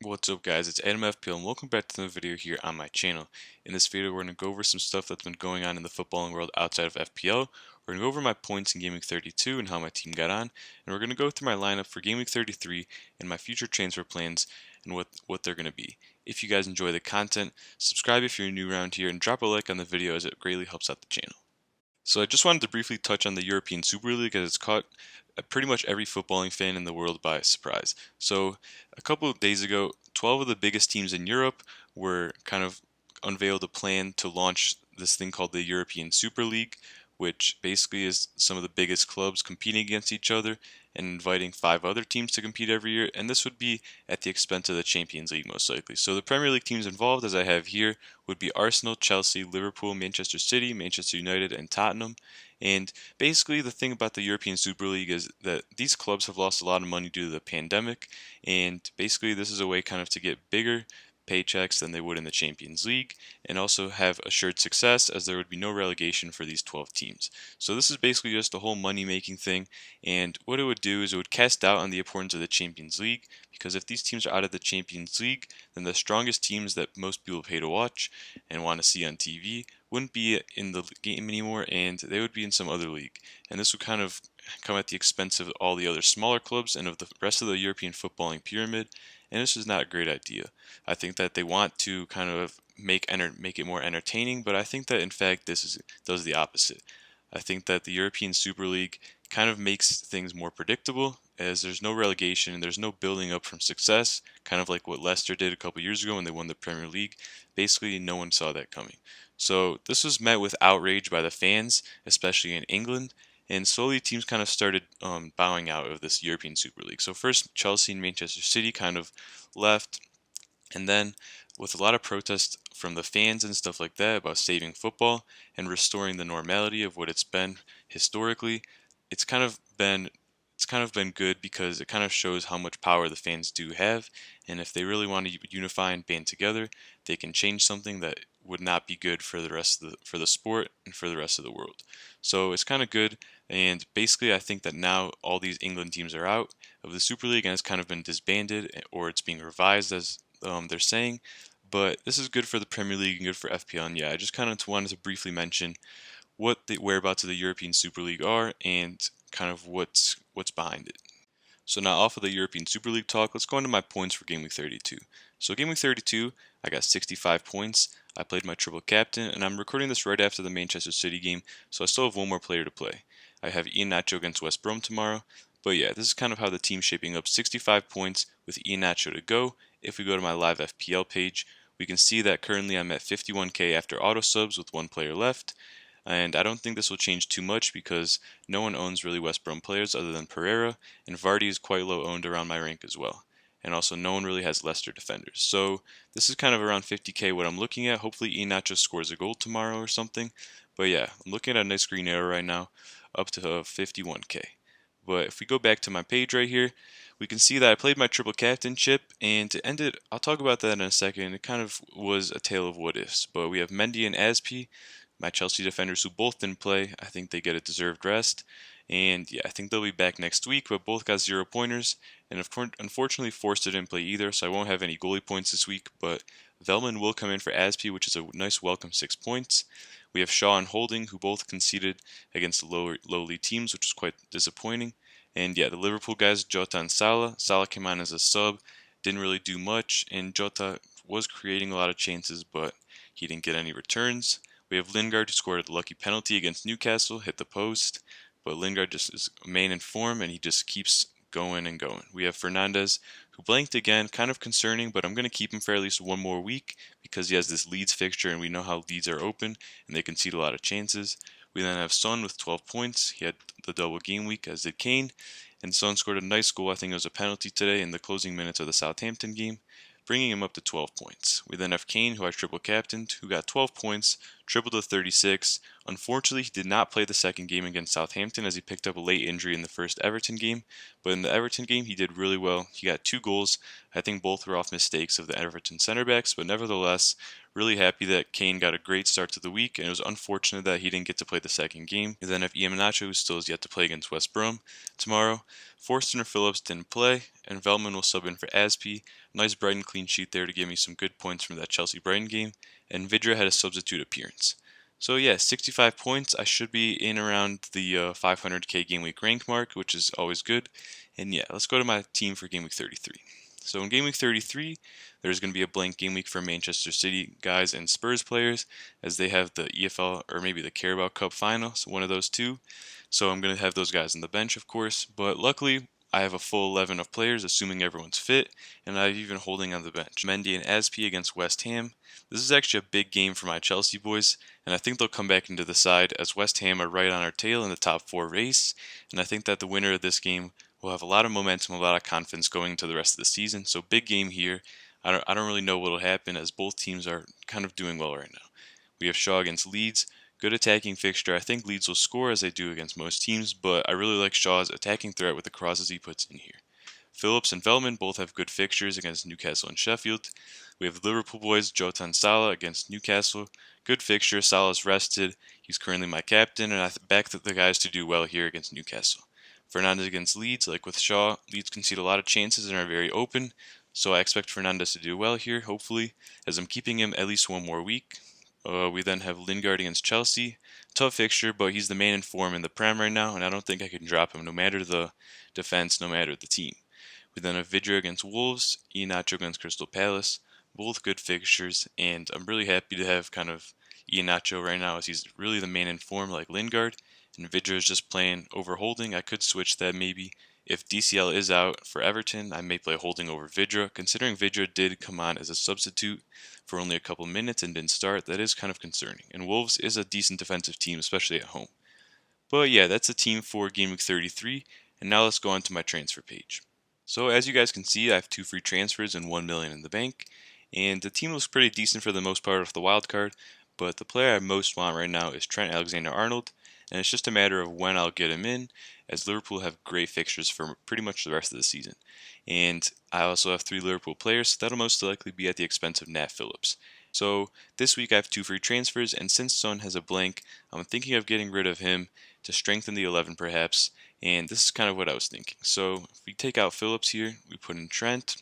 What's up guys, it's Adam FPL and welcome back to another video here on my channel. In this video we're going to go over some stuff that's been going on in the footballing world outside of FPL. We're going to go over my points in Game Week 32 and how my team got on, and we're going to go through my lineup for Game Week 33 and my future transfer plans and what they're going to be. If you guys enjoy the content, subscribe if you're new around here and drop a like on the video as it greatly helps out the channel. So I just wanted to briefly touch on the European Super League as it's caught pretty much every footballing fan in the world by surprise. So a couple of days ago, 12 of the biggest teams in Europe were kind of unveiled a plan to launch this thing called the European Super League, which basically is some of the biggest clubs competing against each other and inviting 5 other teams to compete every year, and this would be at the expense of the Champions League most likely. So the Premier League teams involved, as I have here, would be Arsenal, Chelsea, Liverpool, Manchester City, Manchester United, and Tottenham. And basically the thing about the European Super League is that these clubs have lost a lot of money due to the pandemic, and basically this is a way kind of to get bigger paychecks than they would in the Champions League, and also have assured success as there would be no relegation for these 12 teams. So this is basically just a whole money making thing, and what it would do is it would cast doubt on the importance of the Champions League, because if these teams are out of the Champions League, then the strongest teams that most people pay to watch and want to see on TV wouldn't be in the game anymore, and they would be in some other league. And this would kind of come at the expense of all the other smaller clubs and of the rest of the European footballing pyramid, and this is not a great idea. I think that they want to kind of make it more entertaining, but I think that in fact does the opposite. I think that the European Super League kind of makes things more predictable, as there's no relegation and there's no building up from success, kind of like what Leicester did a couple years ago when they won the Premier League. Basically, no one saw that coming. So this was met with outrage by the fans, especially in England, and slowly teams kind of started bowing out of this European Super League. So first Chelsea and Manchester City kind of left, and then with a lot of protest from the fans and stuff like that about saving football and restoring the normality of what it's been historically, it's kind of been good because it kind of shows how much power the fans do have, and if they really want to unify and band together, they can change something that would not be good for the sport and for the rest of the world. So it's kind of good, and basically I think that now all these England teams are out of the Super League and it's kind of been disbanded, or it's being revised as they're saying. But this is good for the Premier League and good for FPL. And yeah, I just kind of wanted to briefly mention what the whereabouts of the European Super League are and kind of what's behind it. So now off of the European Super League talk, let's go into my points for Game Week 32. So Game Week 32, I got 65 points. I played my triple captain, and I'm recording this right after the Manchester City game, so I still have one more player to play. I have Iheanacho against West Brom tomorrow, but yeah, this is kind of how the team's shaping up. 65 points with Iheanacho to go. If we go to my live FPL page, we can see that currently I'm at 51k after auto subs with one player left. And I don't think this will change too much because no one owns really West Brom players other than Pereira, and Vardy is quite low owned around my rank as well. And also no one really has Leicester defenders. So this is kind of around 50k what I'm looking at. Hopefully Iheanacho scores a goal tomorrow or something. But yeah, I'm looking at a nice green arrow right now, up to 51k. But if we go back to my page right here, we can see that I played my triple captainship, and to end it, I'll talk about that in a second. It kind of was a tale of what ifs. But we have Mendy and Aspi, my Chelsea defenders, who both didn't play. I think they get a deserved rest. And yeah, I think they'll be back next week, but both got 0 pointers. And of course, unfortunately, Forster didn't play either, so I won't have any goalie points this week. But Velman will come in for Aspi, which is a nice welcome 6 points. We have Shaw and Holding, who both conceded against lowly teams, which was quite disappointing. And yeah, the Liverpool guys, Jota and Salah. Salah came on as a sub, didn't really do much, and Jota was creating a lot of chances, but he didn't get any returns. We have Lingard, who scored a lucky penalty against Newcastle, hit the post, but Lingard just is a man in form, and he just keeps going and going. We have Fernandez, who blanked again, kind of concerning, but I'm going to keep him for at least one more week because he has this Leeds fixture, and we know how Leeds are open, and they concede a lot of chances. We then have Son with 12 points. He had the double game week, as did Kane, and Son scored a nice goal. I think it was a penalty today in the closing minutes of the Southampton game, bringing him up to 12 points. We then have Kane, who I triple captained, who got 12 points, tripled to 36. Unfortunately, he did not play the second game against Southampton as he picked up a late injury in the first Everton game, but in the Everton game he did really well. He got 2 goals. I think both were off mistakes of the Everton center backs, but nevertheless, really happy that Kane got a great start to the week, and it was unfortunate that he didn't get to play the second game. And then have Iheanacho, who still is yet to play against West Brom tomorrow. Forster and Phillips didn't play, and Veltman will sub in for Aspi. Nice Brighton clean sheet there to give me some good points from that Chelsea-Brighton game, and Vidra had a substitute appearance. So yeah, 65 points. I should be in around the 500k game week rank mark, which is always good. And yeah, let's go to my team for game week 33. So in game week 33, there's going to be a blank game week for Manchester City guys and Spurs players, as they have the EFL or maybe the Carabao Cup final, so one of those two. So I'm going to have those guys on the bench, of course, but luckily I have a full 11 of players, assuming everyone's fit, and I'm even holding on the bench. Mendy and Aspi against West Ham. This is actually a big game for my Chelsea boys, and I think they'll come back into the side as West Ham are right on our tail in the top 4 race, and I think that the winner of this game will have a lot of momentum, a lot of confidence going into the rest of the season. So big game here. I don't really know what will happen as both teams are kind of doing well right now. We have Shaw against Leeds. Good attacking fixture. I think Leeds will score as they do against most teams, but I really like Shaw's attacking threat with the crosses he puts in here. Phillips and Veltman both have good fixtures against Newcastle and Sheffield. We have Liverpool boys Jota and Salah against Newcastle. Good fixture. Salah's rested. He's currently my captain, and I back the guys to do well here against Newcastle. Fernandes against Leeds, like with Shaw, Leeds concede a lot of chances and are very open, so I expect Fernandes to do well here, hopefully, as I'm keeping him at least one more week. We then have Lingard against Chelsea. Tough fixture, but he's the man in form in the Prem right now, and I don't think I can drop him no matter the defense, no matter the team. We then have Vidra against Wolves, Iheanacho against Crystal Palace. Both good fixtures, and I'm really happy to have kind of Iheanacho right now as he's really the man in form like Lingard, and Vidra is just playing over Holding. I could switch that maybe. If DCL is out for Everton, I may play Holding over Vidra. Considering Vidra did come on as a substitute for only a couple minutes and didn't start, that is kind of concerning. And Wolves is a decent defensive team, especially at home. But yeah, that's the team for Game Week 33, and now let's go on to my transfer page. So as you guys can see, I have 2 free transfers and 1 million in the bank, and the team looks pretty decent for the most part of the wild card, but the player I most want right now is Trent Alexander-Arnold, and it's just a matter of when I'll get him in, as Liverpool have great fixtures for pretty much the rest of the season. And I also have 3 Liverpool players, so that'll most likely be at the expense of Nat Phillips. So this week I have 2 free transfers, and since Son has a blank, I'm thinking of getting rid of him to strengthen the 11 perhaps, and this is kind of what I was thinking. So if we take out Phillips here, we put in Trent.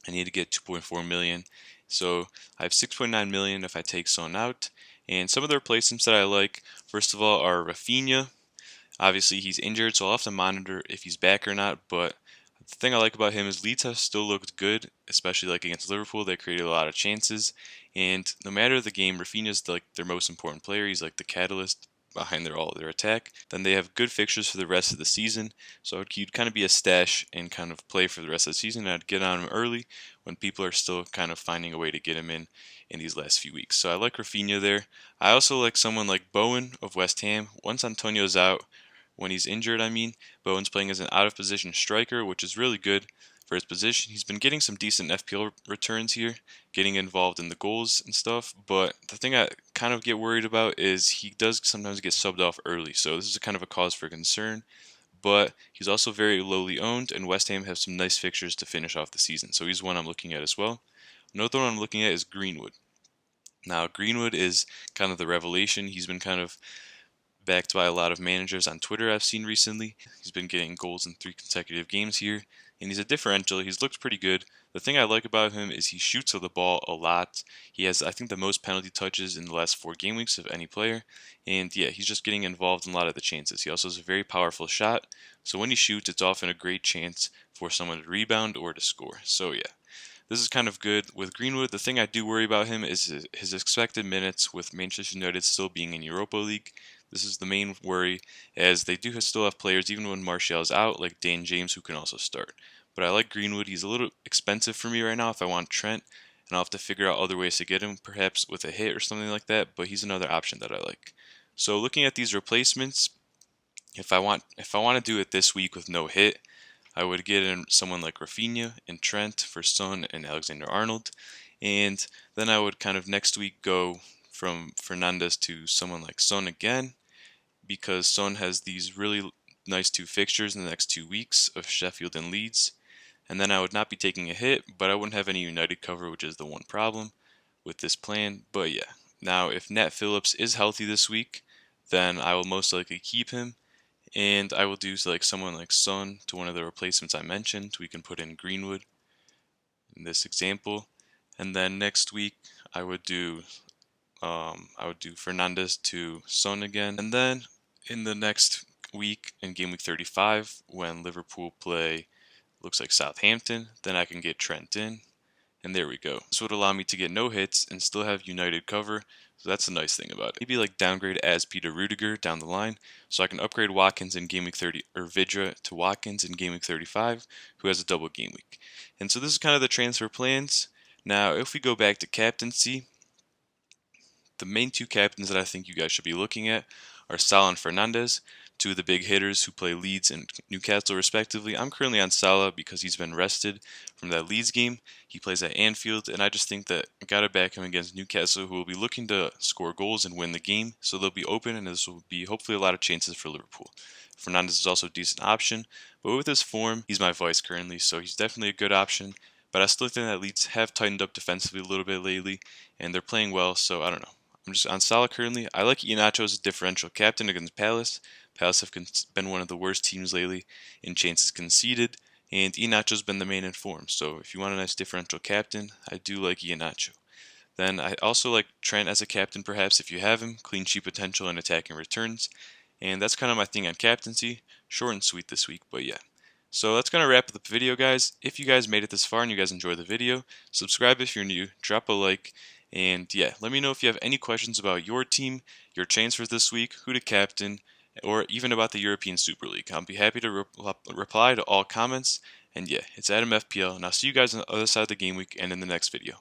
I need to get 2.4 million. So I have 6.9 million if I take Son out. And some of the replacements that I like, first of all, are Rafinha. Obviously, he's injured, so I'll have to monitor if he's back or not. But the thing I like about him is Leeds have still looked good, especially like against Liverpool. They created a lot of chances. And no matter the game, Rafinha's like their most important player. He's like the catalyst behind all their attack. Then they have good fixtures for the rest of the season, so he'd kind of be a stash and kind of play for the rest of the season. I'd get on him early when people are still kind of finding a way to get him in these last few weeks. So I like Rafinha there. I also like someone like Bowen of West Ham. Once Antonio's out, when he's injured, Bowen's playing as an out of position striker, which is really good for his position. He's been getting some decent FPL returns here, getting involved in the goals and stuff, but the thing I kind of get worried about is he does sometimes get subbed off early, so this is kind of a cause for concern. But he's also very lowly owned, and West Ham have some nice fixtures to finish off the season, so he's one I'm looking at as well. Another one I'm looking at is Greenwood. Now, Greenwood is kind of the revelation. He's been kind of backed by a lot of managers on Twitter I've seen recently. He's been getting goals in 3 consecutive games here, and he's a differential. He's looked pretty good. The thing I like about him is he shoots the ball a lot. He has, I think, the most penalty touches in the last 4 game weeks of any player, and yeah, he's just getting involved in a lot of the chances. He also has a very powerful shot, so when he shoots, it's often a great chance for someone to rebound or to score. So yeah, this is kind of good. With Greenwood, the thing I do worry about him is his expected minutes with Manchester United still being in Europa League. This is the main worry, as they do still have players, even when Martial is out, like Dan James, who can also start. But I like Greenwood. He's a little expensive for me right now if I want Trent, and I'll have to figure out other ways to get him, perhaps with a hit or something like that, but he's another option that I like. So looking at these replacements, if I want to do it this week with no hit, I would get in someone like Rafinha and Trent for Son and Alexander-Arnold, and then I would kind of next week go from Fernandez to someone like Son again, because Son has these really nice 2 fixtures in the next 2 weeks of Sheffield and Leeds. And then I would not be taking a hit, but I wouldn't have any United cover, which is the one problem with this plan. But yeah, now if Nat Phillips is healthy this week, then I will most likely keep him. And I will do like someone like Son to one of the replacements I mentioned. We can put in Greenwood in this example. And then next week I would do Fernandez to Son again. And then in the next week, in game week 35, when Liverpool play looks like Southampton, then I can get Trent in. And there we go. This would allow me to get no hits and still have United cover. So that's the nice thing about it. Maybe like downgrade as Peter Rudiger down the line. So I can upgrade Watkins in game week 30 or Vidra to Watkins in game week 35, who has a double game week. And so this is kind of the transfer plans. Now, if we go back to captaincy, the main 2 captains that I think you guys should be looking at are Salah and Fernandez, 2 of the big hitters who play Leeds and Newcastle respectively. I'm currently on Salah because he's been rested from that Leeds game. He plays at Anfield, and I just think that I gotta back him against Newcastle, who will be looking to score goals and win the game. So they'll be open, and this will be hopefully a lot of chances for Liverpool. Fernandez is also a decent option, but with his form, he's my vice currently, so he's definitely a good option. But I still think that Leeds have tightened up defensively a little bit lately, and they're playing well, so I don't know. I'm just on Salah currently. I like Iheanacho as a differential captain against Palace. Palace have been one of the worst teams lately in chances conceded, and Iheanacho's been the main in form. So if you want a nice differential captain, I do like Iheanacho. Then I also like Trent as a captain, perhaps if you have him. Clean sheet potential and attacking returns. And that's kind of my thing on captaincy. Short and sweet this week, but yeah. So that's going to wrap up the video, guys. If you guys made it this far and you guys enjoyed the video, subscribe if you're new, drop a like, and yeah, let me know if you have any questions about your team, your transfers this week, who to captain, or even about the European Super League. I'll be happy to reply to all comments. And yeah, it's Adam FPL, and I'll see you guys on the other side of the game week and in the next video.